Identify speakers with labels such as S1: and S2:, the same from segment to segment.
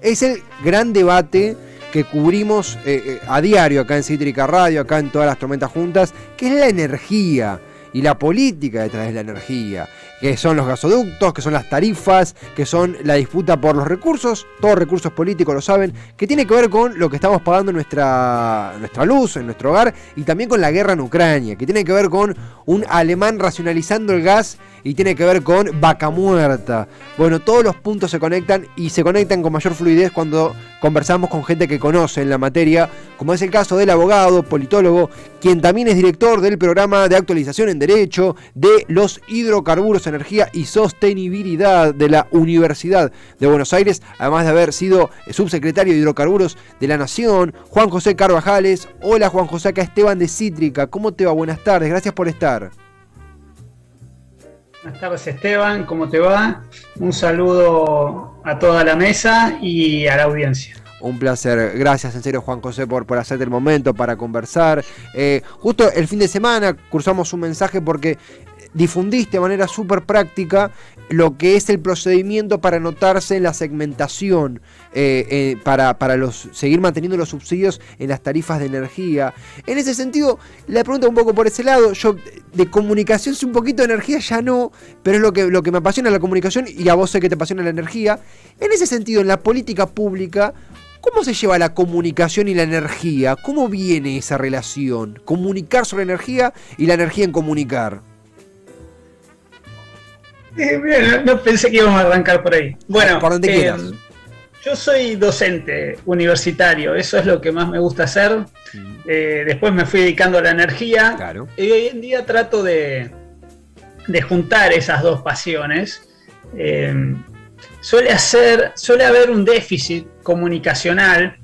S1: es el gran debate que cubrimos a diario acá en Cítrica Radio, acá en todas las tormentas juntas, que es la energía y la política detrás de la energía, que son los gasoductos, que son las tarifas, que son la disputa por los recursos, todos recursos políticos lo saben, que tiene que ver con lo que estamos pagando en nuestra luz, en nuestro hogar, y también con la guerra en Ucrania, que tiene que ver con un alemán racionalizando el gas y tiene que ver con vaca muerta. Bueno, todos los puntos se conectan y se conectan con mayor fluidez cuando conversamos con gente que conoce en la materia, como es el caso del abogado, politólogo, quien también es director del programa de actualización en Derecho de los hidrocarburos, energía y sostenibilidad de la Universidad de Buenos Aires, además de haber sido subsecretario de hidrocarburos de la Nación, Juan José Carvajales. Hola Juan José, acá Esteban de Cítrica. ¿Cómo te va? Buenas tardes, gracias por estar.
S2: Buenas tardes Esteban, ¿cómo te va? Un saludo a toda la mesa y a la audiencia.
S1: Un placer, gracias en serio Juan José por hacerte el momento para conversar. Justo el fin de semana cursamos un mensaje porque difundiste de manera súper práctica lo que es el procedimiento para anotarse en la segmentación, para seguir manteniendo los subsidios en las tarifas de energía. En ese sentido, la pregunta un poco por ese lado. Yo de comunicación sé un poquito de energía, ya no, pero es lo que me apasiona la comunicación, y a vos sé que te apasiona la energía. En ese sentido, en la política pública, ¿cómo se lleva la comunicación y la energía? ¿Cómo viene esa relación? Comunicar sobre energía y la energía en comunicar.
S2: No pensé que íbamos a arrancar por ahí. Bueno,
S1: por donde quieras.
S2: Yo soy docente universitario, eso es lo que más me gusta hacer. Después me fui dedicando a la energía.
S1: Claro.
S2: Y hoy en día trato de juntar esas dos pasiones. Suele haber un déficit comunicacional,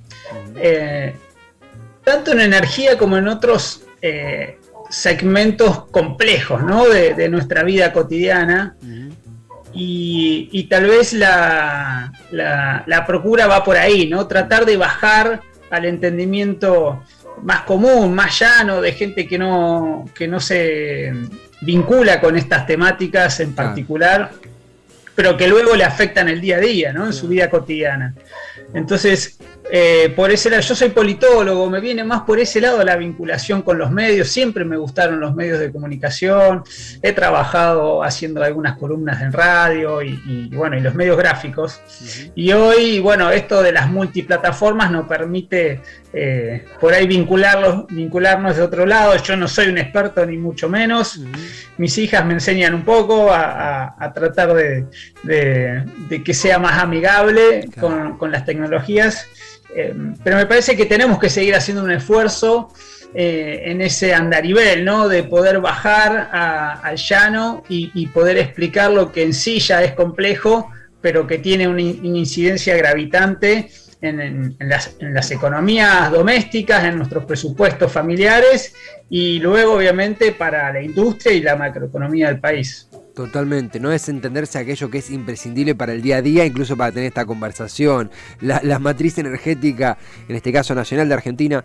S2: tanto en energía como en otros segmentos complejos, ¿no? de nuestra vida cotidiana. Y tal vez la procura va por ahí, ¿no? Tratar de bajar al entendimiento más común, más llano, de gente que no se vincula con estas temáticas en particular, pero que luego le afectan el día a día, ¿no? En su vida cotidiana. Entonces, por ese lado, yo soy politólogo, me viene más por ese lado la vinculación con los medios. Siempre me gustaron los medios de comunicación, he trabajado haciendo algunas columnas en radio y los medios gráficos. Y hoy, bueno, esto de las multiplataformas nos permite por ahí vincularnos de otro lado. Yo no soy un experto ni mucho menos. Mis hijas me enseñan un poco a tratar de que sea más amigable con las tecnologías. Pero me parece que tenemos que seguir haciendo un esfuerzo en ese andarivel, ¿no? De poder bajar al llano y poder explicar lo que en sí ya es complejo, pero que tiene una incidencia gravitante en las economías domésticas, en nuestros presupuestos familiares y luego obviamente para la industria y la macroeconomía del país.
S1: Totalmente, no es entenderse aquello que es imprescindible para el día a día, incluso para tener esta conversación. La matriz energética, en este caso nacional de Argentina.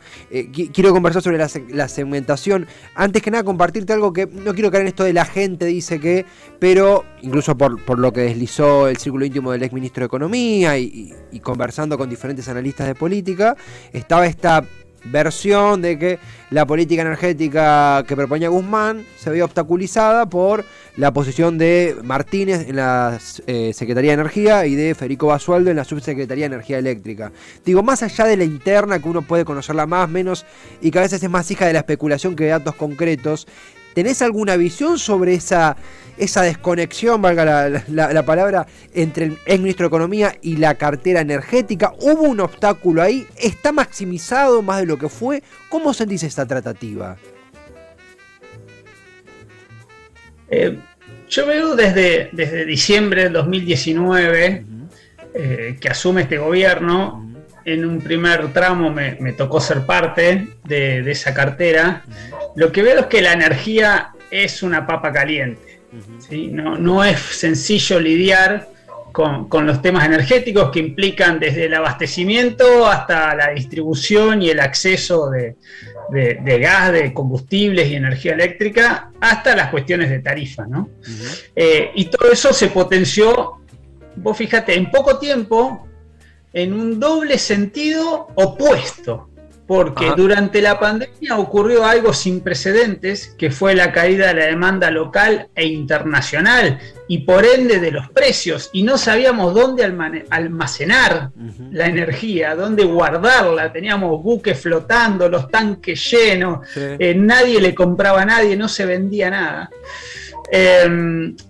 S1: Quiero conversar sobre la segmentación. Antes que nada, compartirte algo que no quiero caer en esto de la gente dice que, pero incluso por lo que deslizó el círculo íntimo del exministro de Economía y conversando con diferentes analistas de política, estaba esta versión de que la política energética que proponía Guzmán se veía obstaculizada por la posición de Martínez en la Secretaría de Energía y de Federico Basualdo en la Subsecretaría de Energía Eléctrica. Digo, más allá de la interna, que uno puede conocerla más, menos, y que a veces es más hija de la especulación que de datos concretos, ¿tenés alguna visión sobre esa desconexión, valga la palabra, entre el exministro de Economía y la cartera energética? ¿Hubo un obstáculo ahí? ¿Está maximizado más de lo que fue? ¿Cómo sentís esta tratativa?
S2: Yo veo desde diciembre del 2019 que asume este gobierno. En un primer tramo me tocó ser parte de esa cartera. Lo que veo es que la energía es una papa caliente. ¿Sí? No es sencillo lidiar con los temas energéticos que implican desde el abastecimiento hasta la distribución y el acceso de gas, de combustibles y energía eléctrica, hasta las cuestiones de tarifa, ¿no? Y todo eso se potenció, vos fíjate, en poco tiempo en un doble sentido opuesto. Porque durante la pandemia ocurrió algo sin precedentes, que fue la caída de la demanda local e internacional, y por ende de los precios, y no sabíamos dónde almacenar la energía, dónde guardarla, teníamos buques flotando, los tanques llenos, nadie le compraba a nadie, no se vendía nada.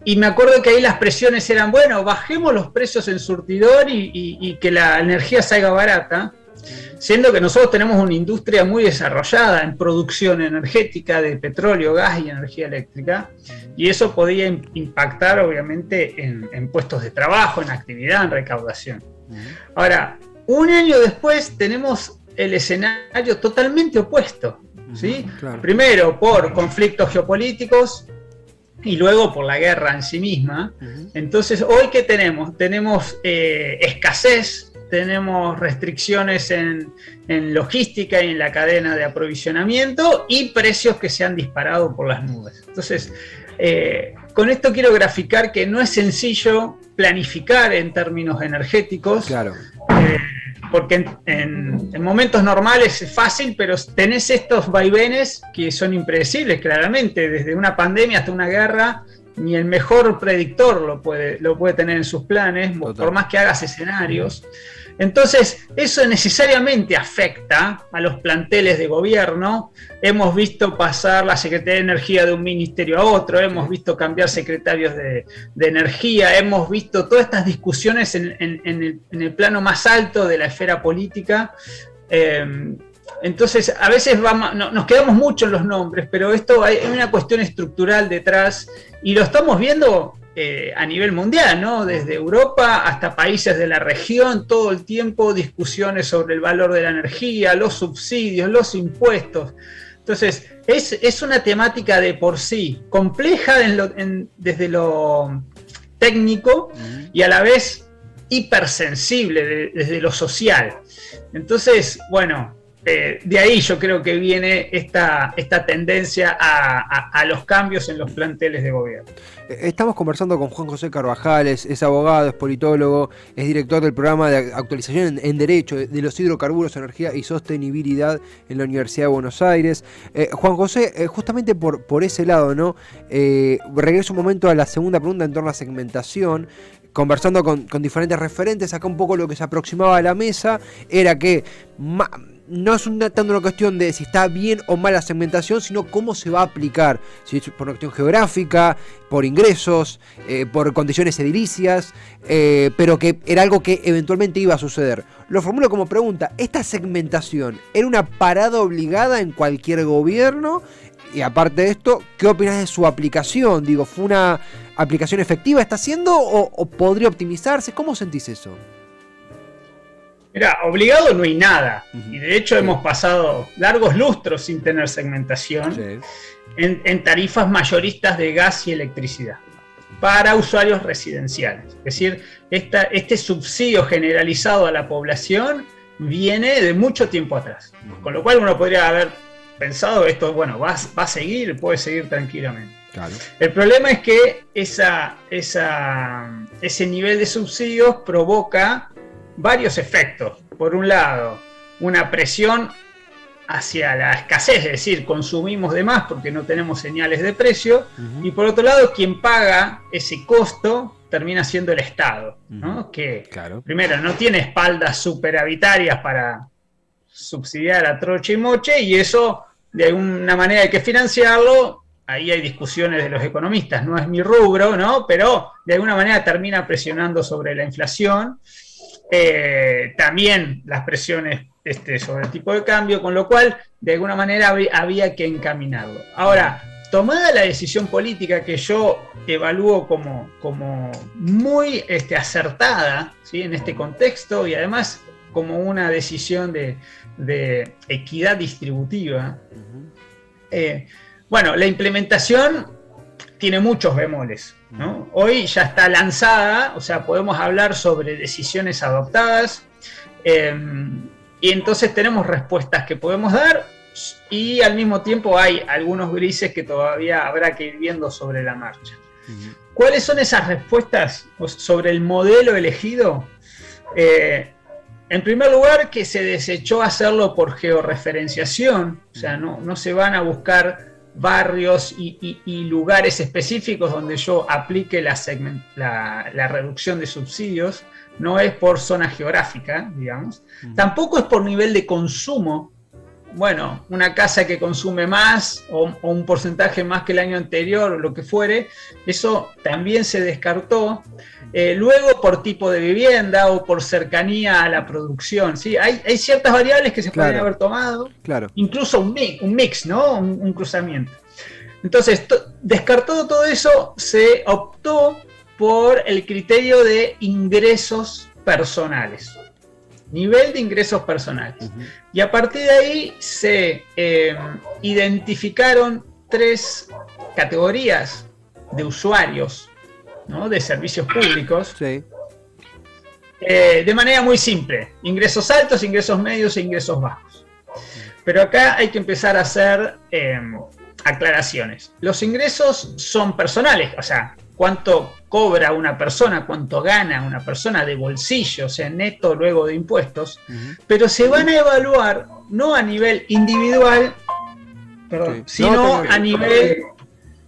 S2: Y me acuerdo que ahí las presiones eran, bueno, bajemos los precios en surtidor y que la energía salga barata. Siendo que nosotros tenemos una industria muy desarrollada en producción energética de petróleo, gas y energía eléctrica, y eso podía impactar obviamente en puestos de trabajo, en actividad, en recaudación. Ahora, un año después tenemos el escenario totalmente opuesto, ¿sí? Claro. Primero por conflictos geopolíticos y luego por la guerra en sí misma. Entonces, ¿hoy qué tenemos? Tenemos escasez, tenemos restricciones en logística y en la cadena de aprovisionamiento y precios que se han disparado por las nubes. Entonces, con esto quiero graficar que no es sencillo planificar en términos energéticos, claro. Porque en momentos normales es fácil, pero tenés estos vaivenes que son impredecibles, claramente, desde una pandemia hasta una guerra. Ni el mejor predictor lo puede tener en sus planes, por más que hagas escenarios. Entonces, eso necesariamente afecta a los planteles de gobierno. Hemos visto pasar la Secretaría de Energía de un ministerio a otro, hemos visto cambiar secretarios de Energía, hemos visto todas estas discusiones en el plano más alto de la esfera política. Entonces, a veces nos quedamos mucho en los nombres, pero esto hay una cuestión estructural detrás y lo estamos viendo a nivel mundial, ¿no? Desde Europa hasta países de la región, todo el tiempo discusiones sobre el valor de la energía, los subsidios, los impuestos. Entonces, es una temática de por sí compleja desde lo técnico y a la vez hipersensible desde lo social. Entonces, bueno, de ahí yo creo que viene esta tendencia a los cambios en los planteles de gobierno.
S1: Estamos conversando con Juan José Carvajal, es abogado, es politólogo, es director del programa de actualización en Derecho de los hidrocarburos, energía y sostenibilidad en la Universidad de Buenos Aires. Juan José, justamente por ese lado, ¿no? Regreso un momento a la segunda pregunta en torno a segmentación. Conversando con diferentes referentes, acá un poco lo que se aproximaba a la mesa era que no es tanto una cuestión de si está bien o mal la segmentación, sino cómo se va a aplicar, si es por una cuestión geográfica, por ingresos, por condiciones edilicias, pero que era algo que eventualmente iba a suceder. Lo formulo como pregunta, ¿esta segmentación era una parada obligada en cualquier gobierno? Y aparte de esto, ¿qué opinas de su aplicación? Digo, ¿fue una aplicación efectiva? ¿Está haciendo o podría optimizarse? ¿Cómo sentís eso?
S2: Mira, obligado no hay nada. Y de hecho hemos pasado largos lustros sin tener segmentación en tarifas mayoristas de gas y electricidad para usuarios residenciales. Es decir, este subsidio generalizado a la población viene de mucho tiempo atrás. Con lo cual uno podría haber pensado esto, bueno, va a seguir, puede seguir tranquilamente. Claro. El problema es que ese nivel de subsidios provoca varios efectos. Por un lado, una presión hacia la escasez, es decir, consumimos de más porque no tenemos señales de precio, y por otro lado, quien paga ese costo termina siendo el Estado, ¿no? Que primero no tiene espaldas superavitarias para subsidiar a troche y moche, y eso de alguna manera hay que financiarlo. Ahí hay discusiones de los economistas, no es mi rubro, ¿no? Pero de alguna manera termina presionando sobre la inflación. También las presiones sobre el tipo de cambio, con lo cual de alguna manera había que encaminarlo. Ahora, tomada la decisión política que yo evalúo como muy acertada, ¿sí? En este contexto, y además como una decisión de equidad distributiva, bueno, la implementación tiene muchos bemoles, ¿no? Hoy ya está lanzada, o sea, podemos hablar sobre decisiones adoptadas, y entonces tenemos respuestas que podemos dar, y al mismo tiempo hay algunos grises que todavía habrá que ir viendo sobre la marcha. ¿Cuáles son esas respuestas sobre el modelo elegido? En primer lugar, que se desechó hacerlo por georreferenciación, o sea, no se van a buscar barrios y lugares específicos donde yo aplique la reducción de subsidios, no es por zona geográfica, digamos. Tampoco es por nivel de consumo. Bueno, una casa que consume más o un porcentaje más que el año anterior o lo que fuere, eso también se descartó. Luego por tipo de vivienda o por cercanía a la producción, ¿sí? Hay ciertas variables que se pueden haber tomado, incluso un mix, ¿no? Un cruzamiento. Entonces, descartado todo eso, se optó por el criterio de ingresos personales. Nivel de ingresos personales. Y a partir de ahí se identificaron 3 categorías de usuarios, ¿no? De servicios públicos.
S1: Sí.
S2: De manera muy simple. Ingresos altos, ingresos medios e ingresos bajos. Pero acá hay que empezar a hacer aclaraciones. Los ingresos son personales, o sea, cuánto cobra una persona, cuánto gana una persona de bolsillo, o sea, neto luego de impuestos, pero se van a evaluar no a nivel individual, sino a nivel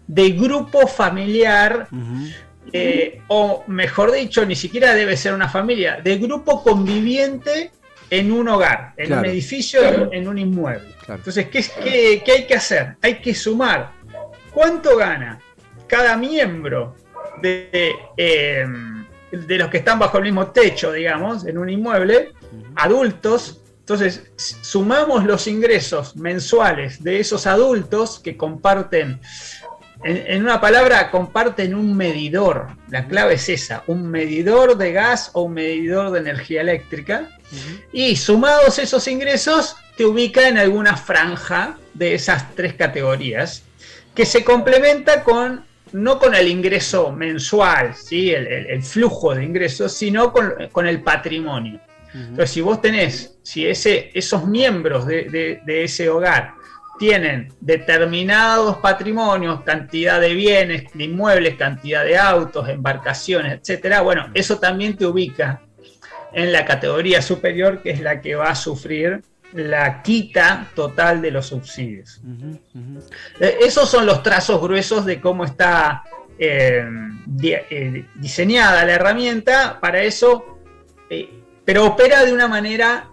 S2: de grupo familiar, o mejor dicho, ni siquiera debe ser una familia, de grupo conviviente en un hogar, en un edificio, en un inmueble. Entonces, ¿qué hay que hacer? Hay que sumar cuánto gana cada miembro de los que están bajo el mismo techo, digamos, en un inmueble, adultos. Entonces, sumamos los ingresos mensuales de esos adultos que comparten, en una palabra, comparten un medidor. La clave es esa, un medidor de gas o un medidor de energía eléctrica. Y sumados esos ingresos, te ubica en alguna franja de esas 3 categorías, que se complementa no con el ingreso mensual, ¿sí? el flujo de ingresos, sino con el patrimonio. Entonces, si vos tenés, si esos miembros de ese hogar tienen determinados patrimonios, cantidad de bienes, de inmuebles, cantidad de autos, embarcaciones, etcétera, bueno, eso también te ubica en la categoría superior, que es la que va a sufrir la quita total de los subsidios. Esos son los trazos gruesos de cómo está diseñada la herramienta para eso, pero opera de una manera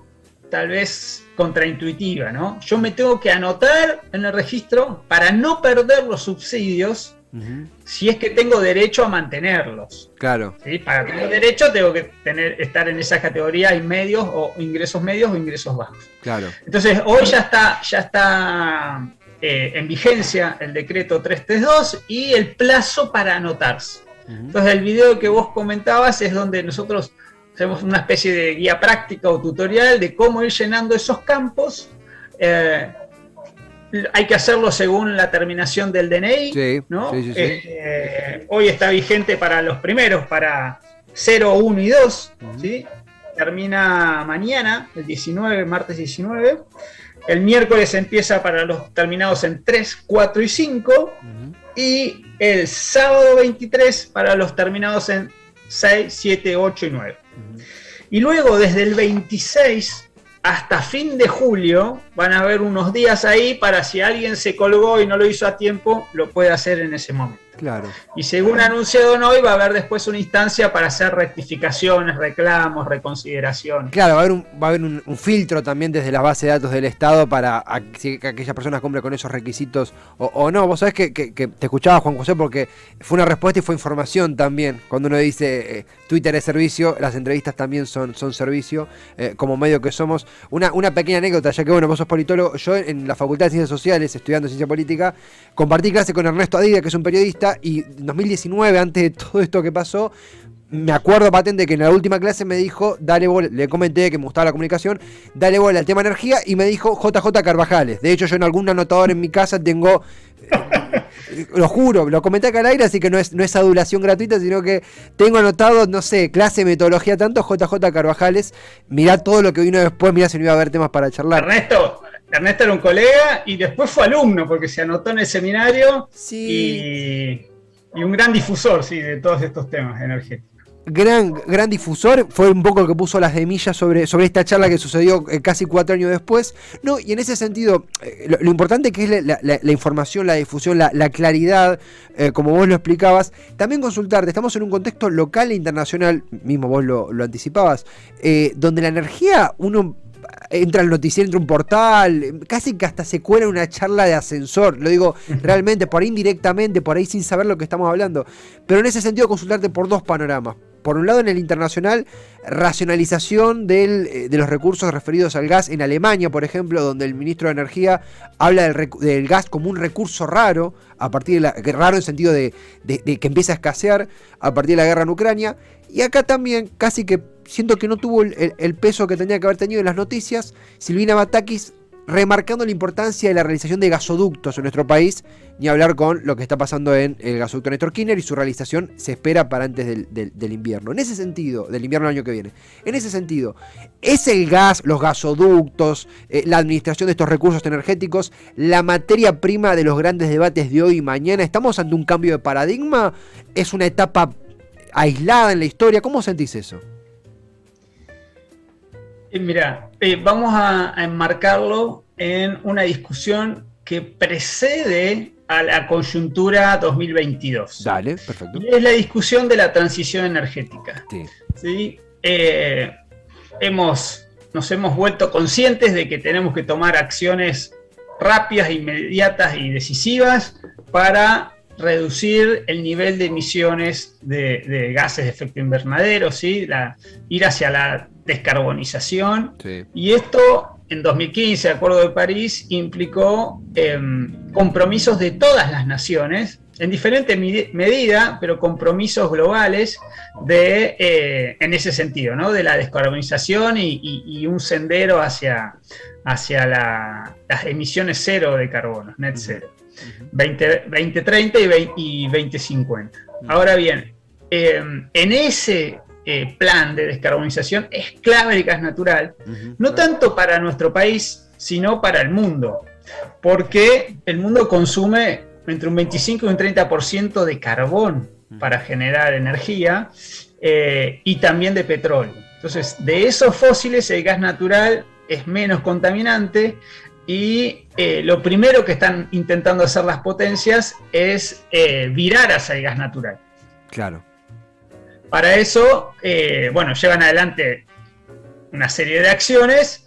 S2: tal vez contraintuitiva, ¿no? Yo me tengo que anotar en el registro para no perder los subsidios, si es que tengo derecho a mantenerlos.
S1: Claro.
S2: ¿Sí? Para tener derecho tengo que estar en esa categoría en medios o ingresos medios o ingresos bajos.
S1: Claro.
S2: Entonces, hoy ya está en vigencia el decreto 332 y el plazo para anotarse. Entonces, el video que vos comentabas es donde nosotros hacemos una especie de guía práctica o tutorial de cómo ir llenando esos campos. Hay que hacerlo según la terminación del DNI, ¿no? Sí. Hoy está vigente para los primeros, para 0, 1 y 2, ¿sí? Termina mañana, el 19, martes 19. El miércoles empieza para los terminados en 3, 4 y 5. Y el sábado 23 para los terminados en 6, 7, 8 y 9. Y luego, desde el 26 hasta fin de julio, van a haber unos días ahí para si alguien se colgó y no lo hizo a tiempo, lo puede hacer en ese momento.
S1: Claro.
S2: Y según anunciado hoy, va a haber después una instancia para hacer rectificaciones, reclamos, reconsideraciones.
S1: Claro, va a haber un filtro también desde la base de datos del Estado para que aquellas personas cumplan con esos requisitos o no. Vos sabés que te escuchaba, Juan José, porque fue una respuesta y fue información también. Cuando uno dice Twitter es servicio, las entrevistas también son servicio, como medio que somos. Una pequeña anécdota, ya que bueno, vos sos politólogo. Yo en la Facultad de Ciencias Sociales, estudiando Ciencia Política, compartí clase con Ernesto Adida, que es un periodista, y en 2019, antes de todo esto que pasó, me acuerdo patente que en la última clase me dijo, dale bola, le comenté que me gustaba la comunicación, dale bola al tema energía, y me dijo JJ Carvajales. De hecho, yo en algún anotador en mi casa tengo, lo juro, lo comenté acá al aire, así que no es adulación gratuita, sino que tengo anotado, no sé, clase de metodología tanto, JJ Carvajales. Mirá todo lo que vino después, mirá si no iba a haber temas para charlar.
S2: Ernesto era un colega y después fue alumno porque se anotó en el seminario. Sí. Y un gran difusor, sí, de todos estos temas energéticos.
S1: gran difusor, fue un poco el que puso las semillas sobre esta charla que sucedió casi 4 años después. No, y en ese sentido, lo importante que es la información, la difusión, la claridad, como vos lo explicabas, también consultarte, estamos en un contexto local e internacional, mismo vos lo anticipabas, donde la energía, uno entra al noticiero, entra un portal, casi que hasta se cuela una charla de ascensor, lo digo realmente, por ahí indirectamente, por ahí sin saber lo que estamos hablando, pero en ese sentido consultarte por 2 panoramas. Por un lado, en el internacional, racionalización de los recursos referidos al gas en Alemania, por ejemplo, donde el ministro de Energía habla del gas como un recurso raro, a partir de raro en sentido de que empieza a escasear a partir de la guerra en Ucrania. Y acá también, casi que siento que no tuvo el peso que tenía que haber tenido en las noticias, Silvina Batakis remarcando la importancia de la realización de gasoductos en nuestro país, ni hablar con lo que está pasando en el gasoducto Néstor Kirchner, y su realización se espera para antes del invierno. En ese sentido, del invierno del año que viene, en ese sentido, ¿es el gas, los gasoductos, la administración de estos recursos energéticos, la materia prima de los grandes debates de hoy y mañana? ¿Estamos ante un cambio de paradigma? ¿Es una etapa aislada en la historia? ¿Cómo sentís eso?
S2: Mira, vamos a enmarcarlo en una discusión que precede a la coyuntura 2022.
S1: Dale, perfecto.
S2: Y es la discusión de la transición energética.
S1: Sí.
S2: ¿Sí? Nos hemos vuelto conscientes de que tenemos que tomar acciones rápidas, inmediatas y decisivas para reducir el nivel de emisiones de gases de efecto invernadero, ¿sí? Ir hacia la descarbonización. Sí. Y esto, en 2015, el Acuerdo de París implicó compromisos de todas las naciones, en diferente medida, pero compromisos globales en ese sentido, ¿no? De la descarbonización y un sendero hacia las emisiones cero de carbono, net cero. 2030 y 2050. Ahora bien, en ese plan de descarbonización es clave el gas natural, no tanto para nuestro país, sino para el mundo, porque el mundo consume entre un 25 y un 30% de carbón para generar energía, y también de petróleo. Entonces, de esos fósiles, el gas natural es menos contaminante. Y lo primero que están intentando hacer las potencias es virar hacia el gas natural.
S1: Claro.
S2: Para eso, llevan adelante una serie de acciones,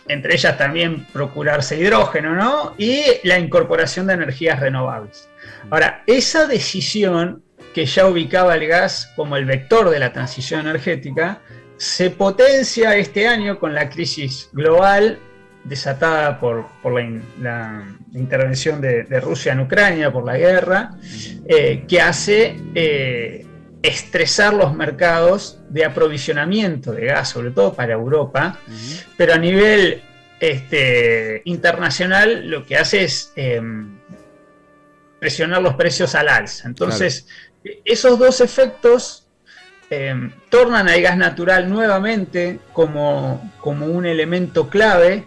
S2: entre ellas también procurarse hidrógeno, ¿no? Y la incorporación de energías renovables. Ahora, esa decisión que ya ubicaba el gas como el vector de la transición energética, se potencia este año con la crisis global desatada por la intervención de Rusia en Ucrania, por la guerra, que hace estresar los mercados de aprovisionamiento de gas, sobre todo para Europa, pero a nivel internacional lo que hace es presionar los precios al alza. Entonces, claro, esos dos efectos tornan al gas natural nuevamente como un elemento clave,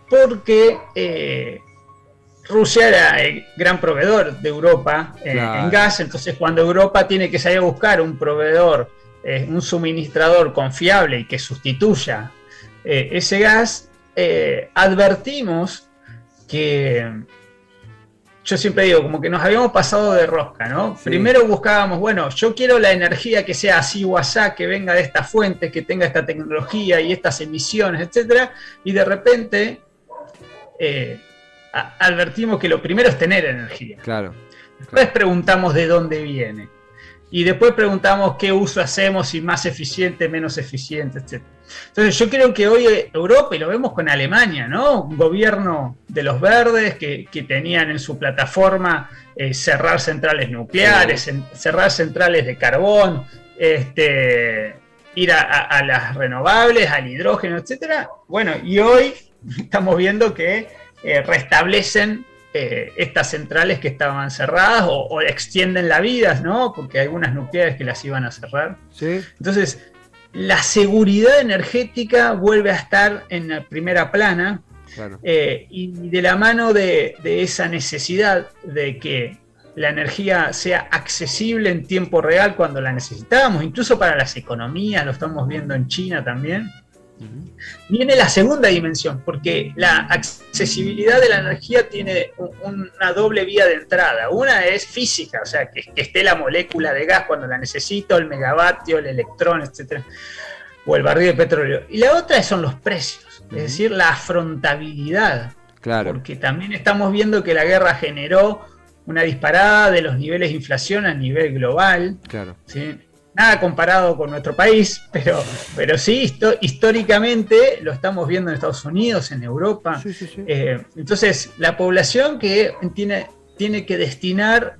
S2: porque Rusia era el gran proveedor de Europa en gas. Entonces, cuando Europa tiene que salir a buscar un proveedor, un suministrador confiable y que sustituya ese gas, advertimos que, yo siempre digo, como que nos habíamos pasado de rosca, ¿no? Sí. Primero buscábamos, yo quiero la energía que sea así o asá, que venga de esta fuente, que tenga esta tecnología y estas emisiones, etcétera, y de repente advertimos que lo primero es tener energía.
S1: Claro.
S2: Después preguntamos de dónde viene. Y después preguntamos qué uso hacemos, si más eficiente, menos eficiente, etc. Entonces yo creo que hoy Europa, y lo vemos con Alemania, ¿no? Un gobierno de los verdes que tenían en su plataforma cerrar centrales nucleares, cerrar centrales de carbón, ir a las renovables, al hidrógeno, etc. Y hoy estamos viendo que restablecen estas centrales que estaban cerradas o extienden la vida, ¿no? Porque hay algunas nucleares que las iban a cerrar.
S1: Sí.
S2: Entonces, la seguridad energética vuelve a estar en la primera plana. Claro. Y de la mano de esa necesidad de que la energía sea accesible en tiempo real cuando la necesitamos, incluso para las economías, lo estamos viendo en China también. Viene la segunda dimensión, porque la accesibilidad de la energía tiene una doble vía de entrada. Una es física, o sea, que esté la molécula de gas cuando la necesito, el megavatio, el electrón, etcétera, o el barril de petróleo. Y la otra son los precios, es decir, la afrontabilidad.
S1: Claro.
S2: Porque también estamos viendo que la guerra generó una disparada de los niveles de inflación a nivel global.
S1: Claro.
S2: ¿Sí? Nada comparado con nuestro país, pero sí, históricamente lo estamos viendo en Estados Unidos, en Europa.
S1: Sí, sí, sí.
S2: Entonces, la población que tiene que destinar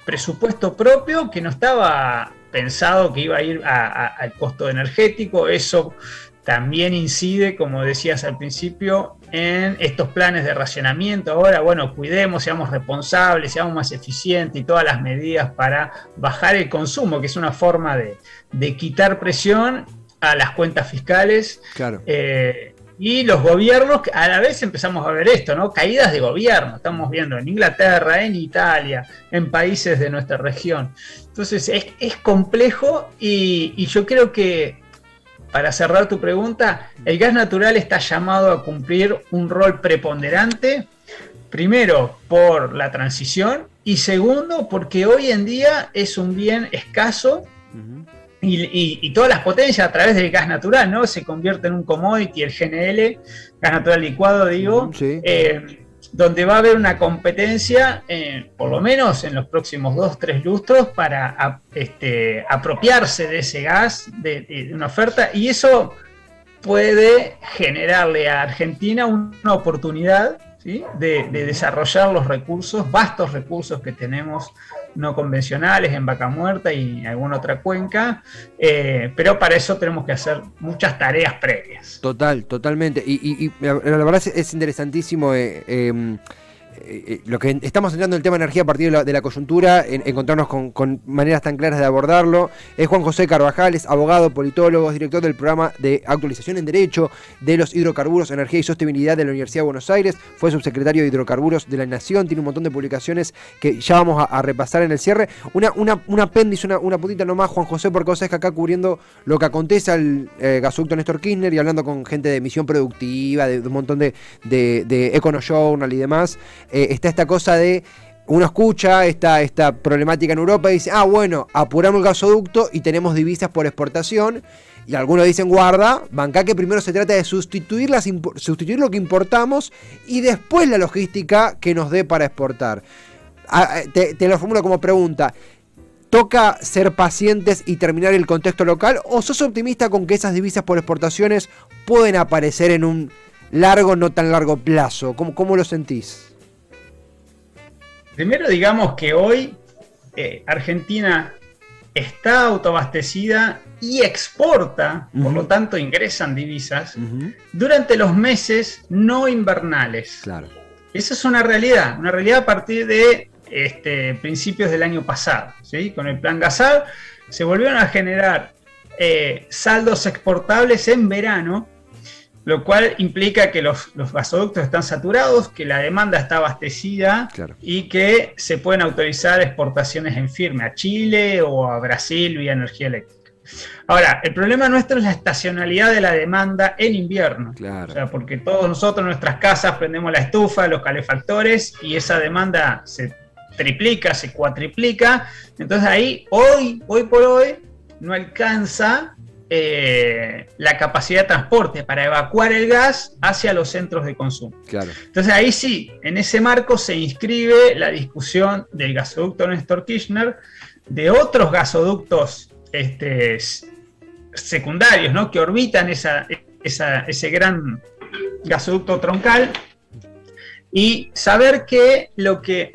S2: presupuesto propio, que no estaba pensado que iba a ir al costo energético, eso también incide, como decías al principio, en estos planes de racionamiento. Ahora, bueno, cuidemos, seamos responsables, seamos más eficientes y todas las medidas para bajar el consumo, que es una forma de quitar presión a las cuentas fiscales.
S1: Claro.
S2: Y los gobiernos, a la vez empezamos a ver esto, ¿no? Caídas de gobierno, estamos viendo en Inglaterra, en Italia, en países de nuestra región. Entonces es complejo y yo creo que, para cerrar tu pregunta, el gas natural está llamado a cumplir un rol preponderante, primero por la transición y segundo porque hoy en día es un bien escaso. Y todas las potencias a través del gas natural, ¿no? Se convierte en un commodity, el GNL, gas natural licuado, digo,
S1: Sí.
S2: Donde va a haber una competencia, por lo menos en los próximos 2-3 lustros, para apropiarse de ese gas, de una oferta, y eso puede generarle a Argentina una oportunidad, ¿sí? de desarrollar los recursos, vastos recursos que tenemos no convencionales en Vaca Muerta y en alguna otra cuenca, pero para eso tenemos que hacer muchas tareas previas.
S1: Totalmente. Y la verdad es interesantísimo lo que estamos entrando en el tema de energía a partir de la coyuntura, encontrarnos con maneras tan claras de abordarlo. Es Juan José Carvajal, es abogado, politólogo, es director del programa de actualización en Derecho de los Hidrocarburos, Energía y Sostenibilidad de la Universidad de Buenos Aires, fue subsecretario de Hidrocarburos de la Nación, tiene un montón de publicaciones que ya vamos a repasar en el cierre. Un apéndice, una puntita nomás, Juan José, porque vos sabés que acá cubriendo lo que acontece al gasoducto Néstor Kirchner y hablando con gente de Misión Productiva, de un montón de Econojournal y demás, está esta cosa de, uno escucha esta problemática en Europa y dice, bueno, apuramos el gasoducto y tenemos divisas por exportación, y algunos dicen, guarda, bancá que primero se trata de sustituir lo que importamos y después la logística que nos dé para exportar. Te lo formulo como pregunta, ¿toca ser pacientes y terminar el contexto local, o sos optimista con que esas divisas por exportaciones pueden aparecer en un largo, no tan largo plazo? ¿Cómo lo sentís?
S2: Primero digamos que hoy Argentina está autoabastecida y exporta, por lo tanto ingresan divisas, durante los meses no invernales.
S1: Claro.
S2: Esa es una realidad a partir de principios del año pasado, ¿sí? Con el plan Gasal se volvieron a generar saldos exportables en verano, lo cual implica que los gasoductos están saturados, que la demanda está abastecida, claro, y que se pueden autorizar exportaciones en firme a Chile o a Brasil vía energía eléctrica. Ahora, el problema nuestro es la estacionalidad de la demanda en invierno.
S1: Claro.
S2: O sea, porque todos nosotros en nuestras casas prendemos la estufa, los calefactores, y esa demanda se triplica, se cuatriplica. Entonces ahí, hoy por hoy, no alcanza la capacidad de transporte para evacuar el gas hacia los centros de consumo. Claro. Entonces ahí sí, en ese marco se inscribe la discusión del gasoducto Néstor Kirchner, de otros gasoductos secundarios, ¿no? Que orbitan ese gran gasoducto troncal, y saber que lo que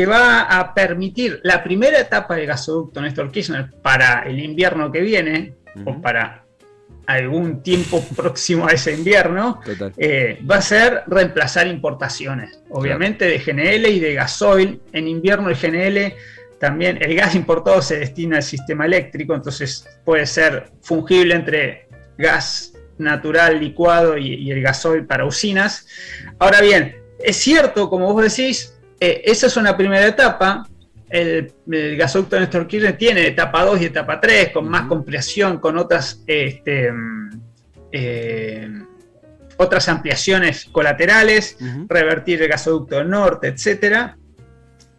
S2: va a permitir la primera etapa del gasoducto Néstor Kirchner para el invierno que viene, o para algún tiempo próximo a ese invierno, va a ser reemplazar importaciones, obviamente, de GNL y de gasoil. En invierno el GNL también, el gas importado se destina al sistema eléctrico, entonces puede ser fungible entre gas natural licuado y el gasoil para usinas. Ahora bien, es cierto, como vos decís, esa es una primera etapa. El gasoducto Néstor Kirchner tiene etapa 2 y etapa 3, con más compresión, con otras otras ampliaciones colaterales, revertir el gasoducto del norte, etc.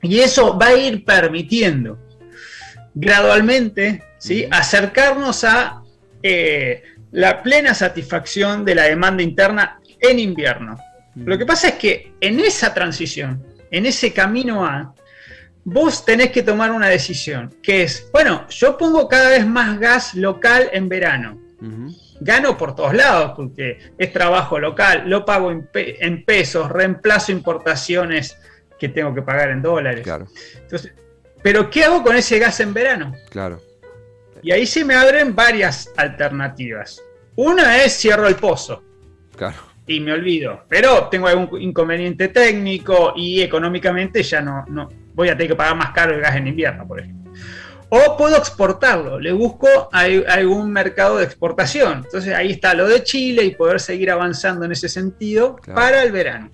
S2: Y eso va a ir permitiendo gradualmente, ¿sí?, acercarnos a la plena satisfacción de la demanda interna en invierno. Lo que pasa es que en esa transición, en ese camino a, vos tenés que tomar una decisión, que es, bueno, yo pongo cada vez más gas local en verano. Gano por todos lados, porque es trabajo local, lo pago en pesos, reemplazo importaciones que tengo que pagar en dólares.
S1: Claro.
S2: Entonces, ¿pero qué hago con ese gas en verano?
S1: Claro.
S2: Y ahí se me abren varias alternativas. Una es cierro el pozo.
S1: Claro.
S2: Y me olvido. Pero tengo algún inconveniente técnico y económicamente ya no voy a tener que pagar más caro el gas en invierno, por ejemplo. O puedo exportarlo, le busco algún mercado de exportación. Entonces ahí está lo de Chile y poder seguir avanzando en ese sentido, claro, para el verano.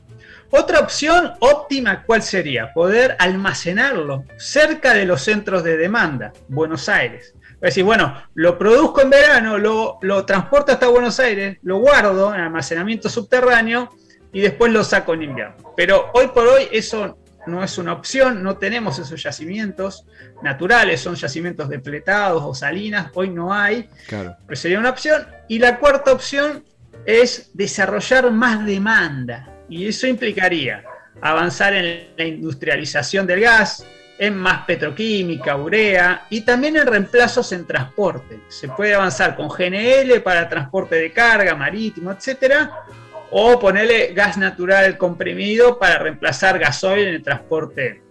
S2: Otra opción óptima, ¿cuál sería? Poder almacenarlo cerca de los centros de demanda, Buenos Aires. Es decir, bueno, lo produzco en verano, lo transporto hasta Buenos Aires, lo guardo en almacenamiento subterráneo y después lo saco en invierno. Pero hoy por hoy eso no es una opción, no tenemos esos yacimientos naturales, son yacimientos depletados o salinas, hoy no hay, claro, pero sería una opción. Y la cuarta opción es desarrollar más demanda, y eso implicaría avanzar en la industrialización del gas, en más petroquímica, urea, y también en reemplazos en transporte. Se puede avanzar con GNL para transporte de carga, marítimo, etcétera, o ponerle gas natural comprimido para reemplazar gasoil en el transporte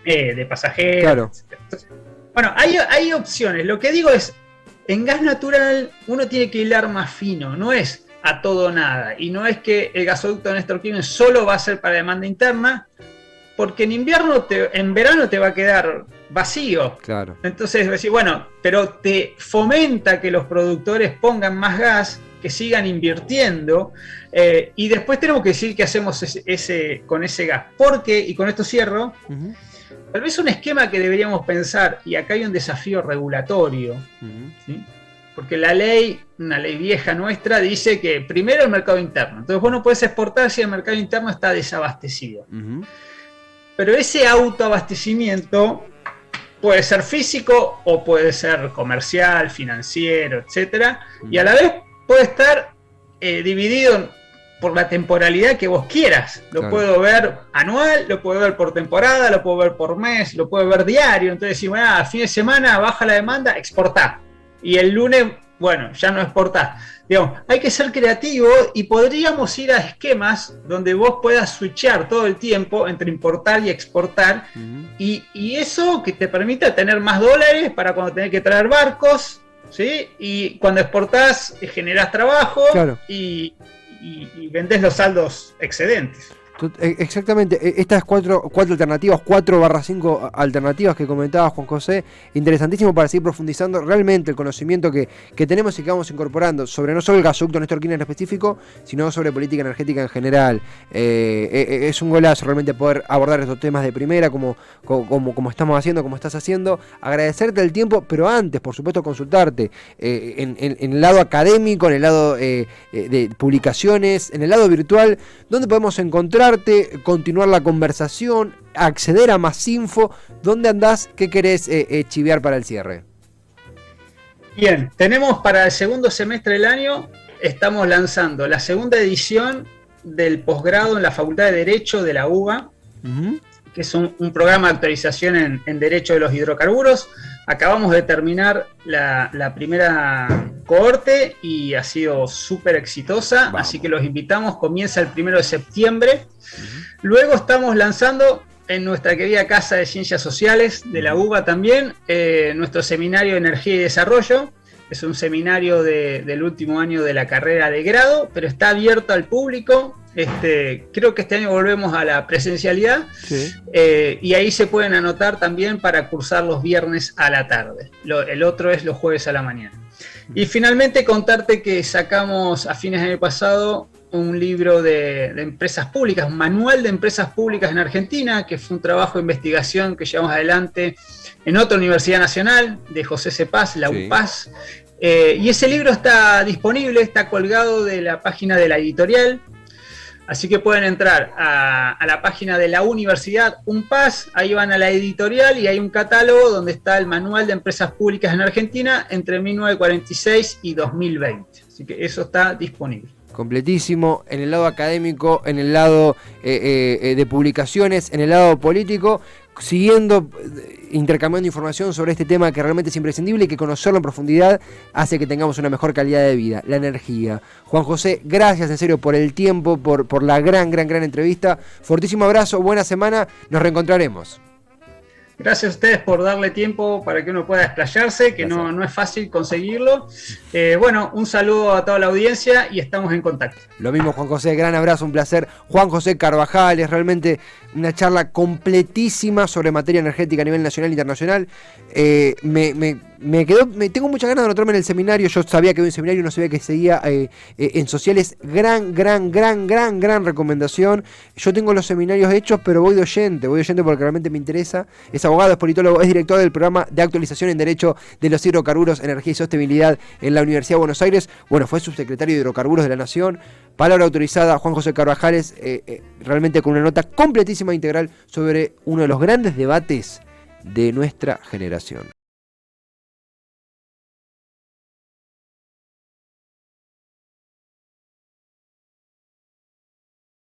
S2: de pasajeros. Claro. Entonces, bueno, hay opciones. Lo que digo es, en gas natural uno tiene que hilar más fino, no es a todo o nada. Y no es que el gasoducto de Néstor Kirchner solo va a ser para demanda interna, porque en verano te va a quedar vacío. Claro. Entonces decir, bueno, pero te fomenta que los productores pongan más gas, que sigan invirtiendo, y después tenemos que decir qué hacemos con ese gas. Porque, y con esto cierro, tal vez un esquema que deberíamos pensar, y acá hay un desafío regulatorio, ¿sí? Porque la ley, una ley vieja nuestra, dice que primero el mercado interno. Entonces vos no podés exportar si el mercado interno está desabastecido. Pero ese autoabastecimiento puede ser físico o puede ser comercial, financiero, etcétera, y a la vez puede estar dividido por la temporalidad que vos quieras. Lo puedo ver anual, lo puedo ver por temporada, lo puedo ver por mes, lo puedo ver diario. Entonces, si a fin de semana baja la demanda, exportá. Y el lunes, bueno, ya no exportás. Digamos, hay que ser creativo y podríamos ir a esquemas donde vos puedas switchar todo el tiempo entre importar y exportar, y eso que te permita tener más dólares para cuando tenés que traer barcos, ¿sí? Y cuando exportás generás trabajo, claro, y vendés los saldos excedentes.
S1: Exactamente, estas cuatro alternativas, 4/5 alternativas que comentaba Juan José, interesantísimo para seguir profundizando realmente el conocimiento que tenemos y que vamos incorporando sobre no solo el gasoducto Néstor Kirchner en específico, sino sobre política energética en general. Es un golazo realmente poder abordar estos temas de primera, como estamos haciendo, como estás haciendo. Agradecerte el tiempo, pero antes, por supuesto, consultarte en el lado académico, en el lado de publicaciones, en el lado virtual, donde podemos encontrar, continuar la conversación, acceder a más info. ¿Dónde andás? ¿Qué querés chivear para el cierre?
S2: Bien, tenemos para el segundo semestre del año, estamos lanzando la segunda edición del posgrado en la Facultad de Derecho de la UBA, que es un programa de actualización en Derecho de los Hidrocarburos. Acabamos de terminar la primera cohorte y ha sido súper exitosa, así que los invitamos, comienza el 1 de septiembre. Luego estamos lanzando en nuestra querida Casa de Ciencias Sociales de la UBA también, nuestro seminario de Energía y Desarrollo. Es un seminario del último año de la carrera de grado, pero está abierto al público. Creo que este año volvemos a la presencialidad,
S1: Sí.
S2: Y ahí se pueden anotar también para cursar los viernes a la tarde. El otro es los jueves a la mañana. Y finalmente contarte que sacamos a fines del año pasado un libro de empresas públicas, un manual de empresas públicas en Argentina, que fue un trabajo de investigación que llevamos adelante en otra universidad nacional, de José Cepaz, la UPAS. Y ese libro está disponible, está colgado de la página de la editorial. Así que pueden entrar a la página de la universidad UNPAS, ahí van a la editorial y hay un catálogo donde está el manual de empresas públicas en Argentina entre 1946 y 2020. Así que eso está disponible.
S1: Completísimo, en el lado académico, en el lado de publicaciones, en el lado político, siguiendo, intercambiando información sobre este tema que realmente es imprescindible y que conocerlo en profundidad hace que tengamos una mejor calidad de vida, la energía. Juan José, gracias en serio por el tiempo, por la gran entrevista. Fortísimo abrazo, buena semana, nos reencontraremos.
S2: Gracias a ustedes por darle tiempo para que uno pueda explayarse, que no es fácil conseguirlo. Bueno, un saludo a toda la audiencia y estamos en contacto.
S1: Lo mismo, Juan José, gran abrazo, un placer. Juan José Carvajal, es realmente una charla completísima sobre materia energética a nivel nacional e internacional. Tengo muchas ganas de anotarme en el seminario. Yo sabía que había un seminario, no sabía que seguía en sociales. Gran recomendación. Yo tengo los seminarios hechos, pero voy de oyente porque realmente me interesa. Es abogado, es politólogo, es director del programa de actualización en Derecho de los Hidrocarburos, Energía y Sostenibilidad en la Universidad de Buenos Aires. Bueno, fue subsecretario de Hidrocarburos de la Nación. Palabra autorizada, Juan José Carvajales, realmente con una nota completísima e integral sobre uno de los grandes debates de nuestra generación.